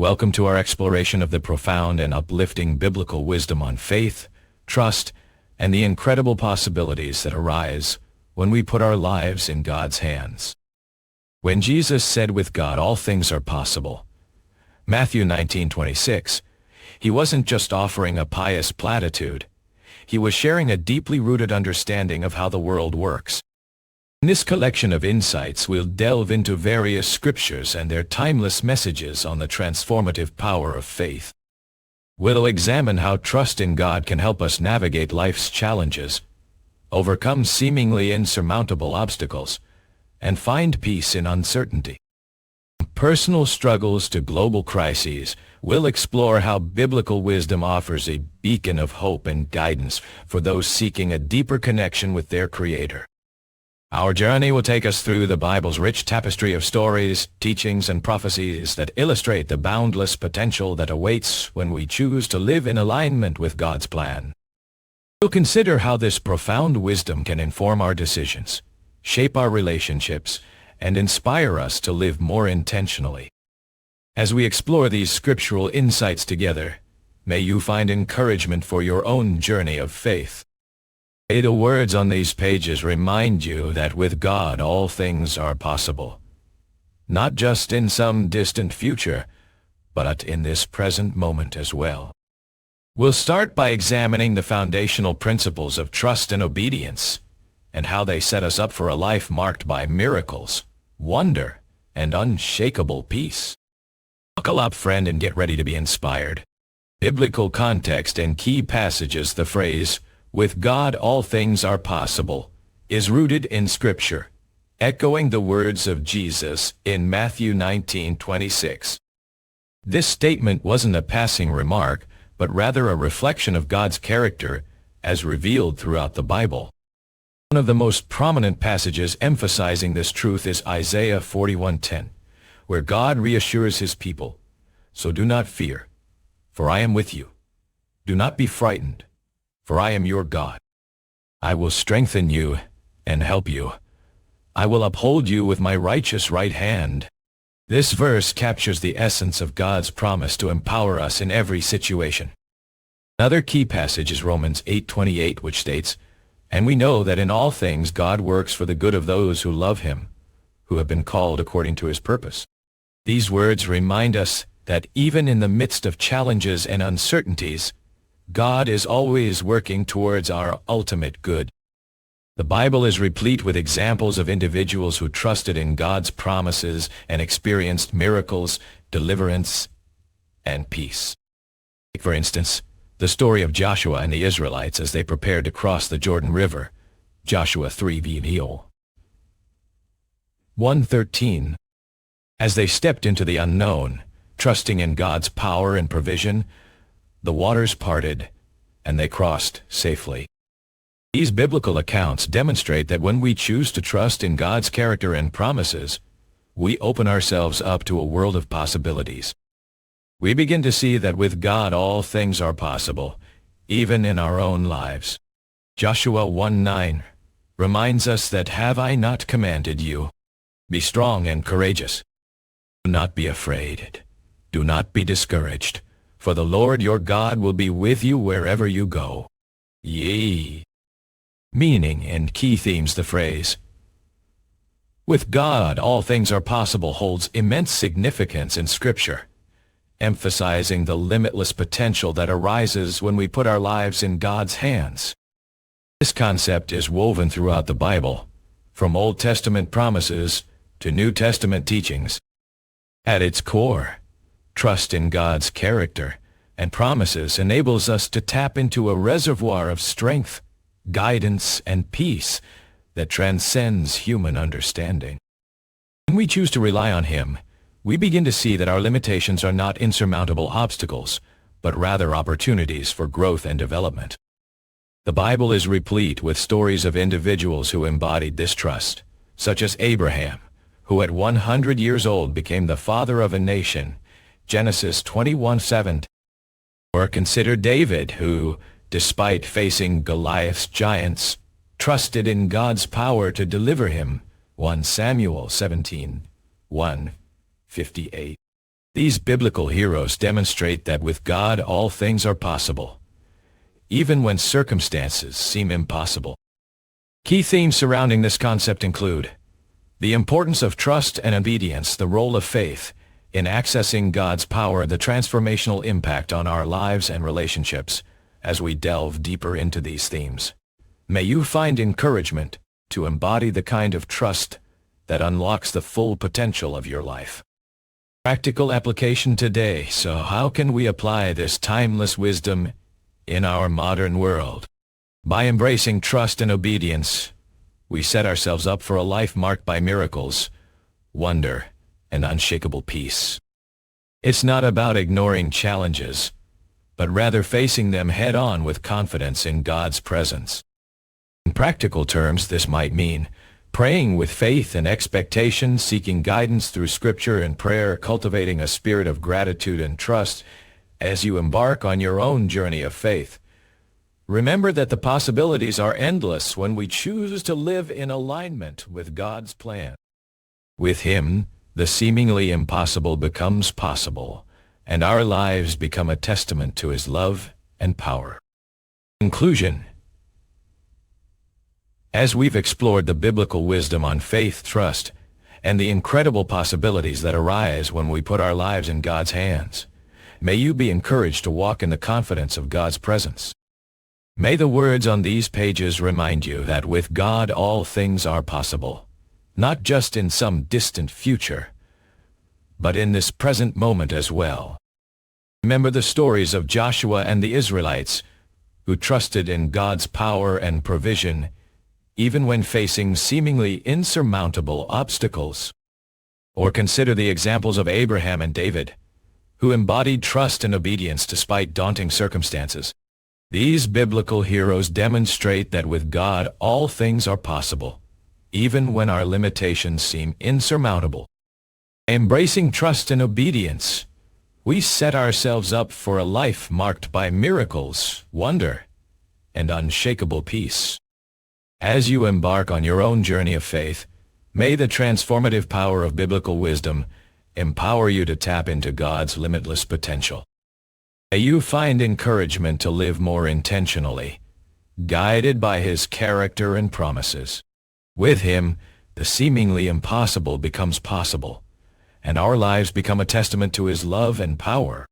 Welcome to our exploration of the profound and uplifting biblical wisdom on faith, trust, and the incredible possibilities that arise when we put our lives in God's hands. When Jesus said with God all things are possible, Matthew 19:26, he wasn't just offering a pious platitude. He was sharing a deeply rooted understanding of how the world works. In this collection of insights, we'll delve into various scriptures and their timeless messages on the transformative power of faith. We'll examine how trust in God can help us navigate life's challenges, overcome seemingly insurmountable obstacles, and find peace in uncertainty. From personal struggles to global crises, we'll explore how biblical wisdom offers a beacon of hope and guidance for those seeking a deeper connection with their Creator. Our journey will take us through the Bible's rich tapestry of stories, teachings, and prophecies that illustrate the boundless potential that awaits when we choose to live in alignment with God's plan. We'll consider how this profound wisdom can inform our decisions, shape our relationships, and inspire us to live more intentionally. As we explore these scriptural insights together, may you find encouragement for your own journey of faith. May the words on these pages remind you that with God all things are possible, not just in some distant future, but in this present moment as well. We'll start by examining the foundational principles of trust and obedience, and how they set us up for a life marked by miracles, wonder, and unshakable peace. Buckle up, friend, and get ready to be inspired. Biblical context and key passages. The phrase, "With God all things are possible," is rooted in Scripture, echoing the words of Jesus in Matthew 19:26. This statement wasn't a passing remark, but rather a reflection of God's character as revealed throughout the Bible. One of the most prominent passages emphasizing this truth is Isaiah 41:10, where God reassures his people, "So do not fear, for I am with you. Do not be frightened, for I am your God. I will strengthen you and help you. I will uphold you with my righteous right hand." This verse captures the essence of God's promise to empower us in every situation. Another key passage is Romans 8:28, which states, "And we know that in all things God works for the good of those who love him, who have been called according to his purpose." These words remind us that even in the midst of challenges and uncertainties, God is always working towards our ultimate good. The Bible is replete with examples of individuals who trusted in God's promises and experienced miracles, deliverance, and peace. For instance, the story of Joshua and the Israelites as they prepared to cross the Jordan River, Joshua 3:1-13. As they stepped into the unknown, trusting in God's power and provision, the waters parted, and they crossed safely. These biblical accounts demonstrate that when we choose to trust in God's character and promises, we open ourselves up to a world of possibilities. We begin to see that with God all things are possible, even in our own lives. Joshua 1:9 reminds us that, "Have I not commanded you? Be strong and courageous. Do not be afraid. Do not be discouraged. For the Lord your God will be with you wherever you go." Yea. Meaning and key themes. The phrase, "With God all things are possible," holds immense significance in Scripture, emphasizing the limitless potential that arises when we put our lives in God's hands. This concept is woven throughout the Bible, from Old Testament promises to New Testament teachings. At its core, trust in God's character and promises enables us to tap into a reservoir of strength, guidance, and peace that transcends human understanding. When we choose to rely on Him, we begin to see that our limitations are not insurmountable obstacles, but rather opportunities for growth and development. The Bible is replete with stories of individuals who embodied this trust, such as Abraham, who at 100 years old became the father of a nation, Genesis 21:7. Or consider David, who, despite facing Goliath's giants, trusted in God's power to deliver him, 1 Samuel 17:1-58. These biblical heroes demonstrate that with God all things are possible, even when circumstances seem impossible. Key themes surrounding this concept include the importance of trust and obedience, the role of faith in accessing God's power, the transformational impact on our lives and relationships. As we delve deeper into these themes, may you find encouragement to embody the kind of trust that unlocks the full potential of your life. Practical application today. So how can we apply this timeless wisdom in our modern world? By embracing trust and obedience, we set ourselves up for a life marked by miracles, wonder, and unshakable peace. It's not about ignoring challenges, but rather facing them head-on with confidence in God's presence. In practical terms, this might mean praying with faith and expectation, seeking guidance through Scripture and prayer, cultivating a spirit of gratitude and trust as you embark on your own journey of faith. Remember that the possibilities are endless when we choose to live in alignment with God's plan. With Him, the seemingly impossible becomes possible, and our lives become a testament to His love and power. Conclusion. As we've explored the biblical wisdom on faith, trust, and the incredible possibilities that arise when we put our lives in God's hands, may you be encouraged to walk in the confidence of God's presence. May the words on these pages remind you that with God all things are possible, not just in some distant future, but in this present moment as well. Remember the stories of Joshua and the Israelites, who trusted in God's power and provision, even when facing seemingly insurmountable obstacles. Or consider the examples of Abraham and David, who embodied trust and obedience despite daunting circumstances. These biblical heroes demonstrate that with God all things are possible, even when our limitations seem insurmountable. Embracing trust and obedience, we set ourselves up for a life marked by miracles, wonder, and unshakable peace. As you embark on your own journey of faith, may the transformative power of biblical wisdom empower you to tap into God's limitless potential. May you find encouragement to live more intentionally, guided by His character and promises. With Him, the seemingly impossible becomes possible, and our lives become a testament to His love and power.